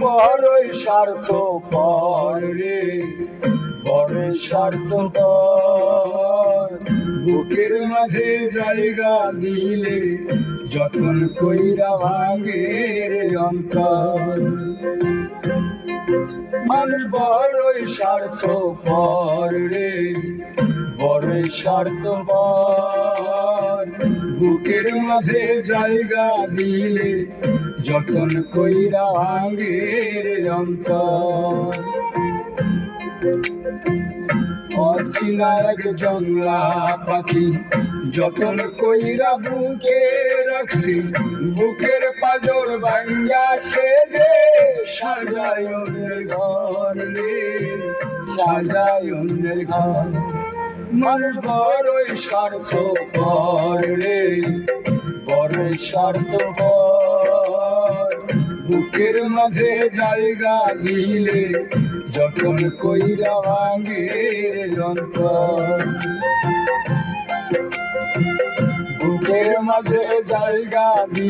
বড়ই স্বার্থপর রে, বড়ই স্বার্থপর। বুকের মাঝে জায়গা দিলে যতন কইরা ভাঙে রে অন্তর। মানুষ বড়ই স্বার্থপর রে, বড়ই স্বার্থপর। বুকের মাঝে জায়গা দিলে যতন কইরা ভাঙে রে অন্তর। অচেনা এক জংলা পাখি যতন কইরা বুকে রাখছি, বুকের পাজর ভাঙ্গা সে যে সাজায় অন্যের ঘর রে, সাজায় অন্যের ঘর। মানুষ বড়ই স্বার্থপর রে, বড়ই স্বার্থপর। বুকের মাঝে জায়গা দিলে যতন কইরা ভাঙে রে অন্তর। বুকের মাঝে জায়গা দিলে